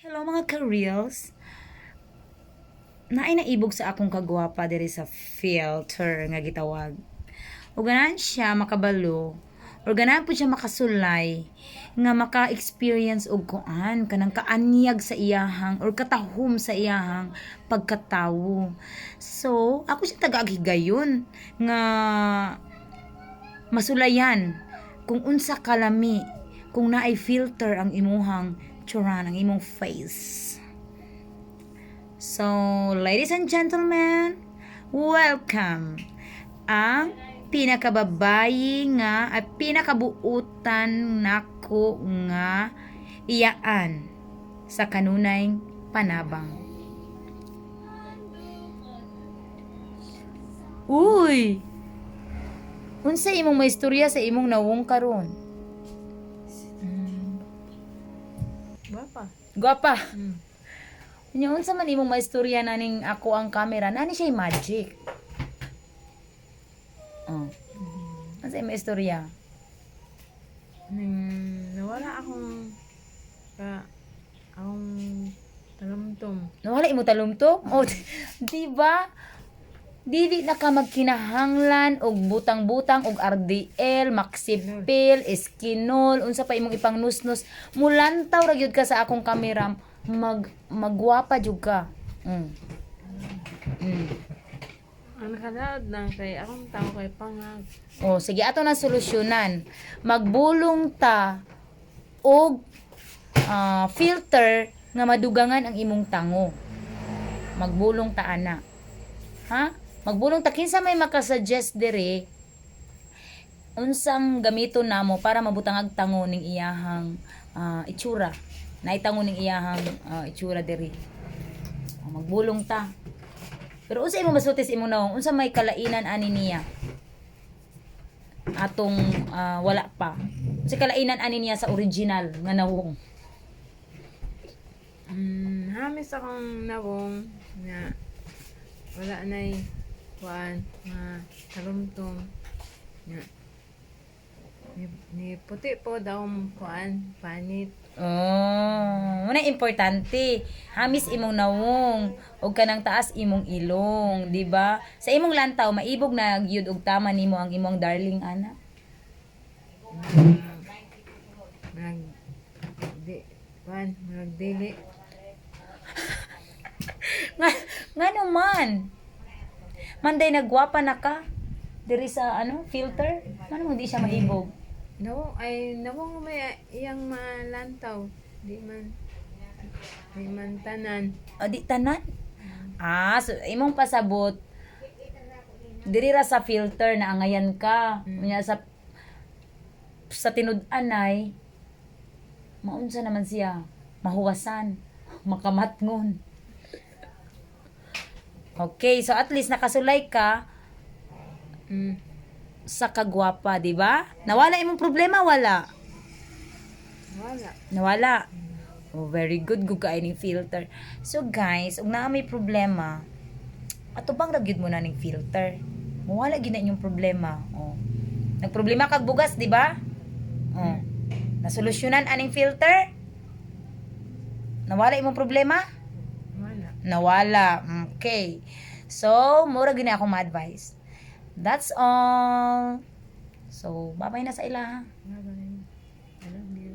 Hello mga ka-reels. Naay naibog sa akong kagwapa diri sa filter nga gitawag. O ganahan siya makabalo, o ganahan po siya makasulay nga maka-experience og kuan kanang kaanyag sa iyahang or katahom sa iyahang pagkatawo. So, ako siya taga-agigayon nga masulayan kung unsa kalami, kung naay filter ang imuhang tsuran, ang imong face. So, ladies and gentlemen, welcome ang pinakababayi nga at pinakabuutan nako nga iyaan sa kanunay panabang. Uy! Unsa imong maistorya sa imong nawong karon? Guwapa. Gwapa. Mm. Nya unsa man imong maistorya naning ako ang camera, nani siya magic. Oh. Unsa imong istorya? Nawala akong talamtom. Nawala imo talumtom? Oh, di ba? Dili na ka magkinahanglan og butang-butang og RDL, Maxipil, Eskinol, unsa pa imong ipang nusnus. Mulantaw ra gyud ka sa akong kamera, magwapa jud ka. Mm. Ang nakalaod lang kay akong tao kay pangag. Oh, sige ato na solusyonan. Magbulong ta og filter nga madugangan ang imong tango. Magbulong ta ana. Ha? Magbulong ta kinsa may makasuggest diri unsang gamiton namo para mabutang ag tango ning iyahang itsura. Naitango ning iyahang itsura diri. Magbulong ta. Pero unsa imo masutis imo nawong? Unsa may kalainan ani niya? Atong wala pa. Unsa kalainan ani niya sa original nga nawong? Hamis akong nawong na wala nay kuan nga talumtom. Ni puti po daw kuan panit. Oh, muna importante. Hamis imong nawong og kanang taas imong ilong, di ba? Sa imong lantaw maibog na gyud og tama nimo ang imong darling ana. Nag dili. Nga naman. Manday nagwapa na ka diri sa filter. Ano mo di siya maibog? Nawong may iyang malantaw. Di man tanan. O di tanan? So imong pasabot diri ra sa filter na angayan ka. Unya sa tinud-anay maunsa naman siya mahuwasan, makamatngon. Okay, so at least nakasulay ka sa kagwapa, di ba? Nawala imong problema, wala. Wala. Nawala. Oh, very good gud kay ning filter. So guys, ug naa may problema, atubang ra gyud mo na ning filter. Mawala gyud na inyong problema. Oh. Nagproblema kag bugas, di ba? Oh. Nasolusyonan aning filter? Nawala imong problema? Wala. Nawala. Okay. So, mura gini akong ma-advise. That's all. So, bye-bye na sa ila. Bye-bye. I love you.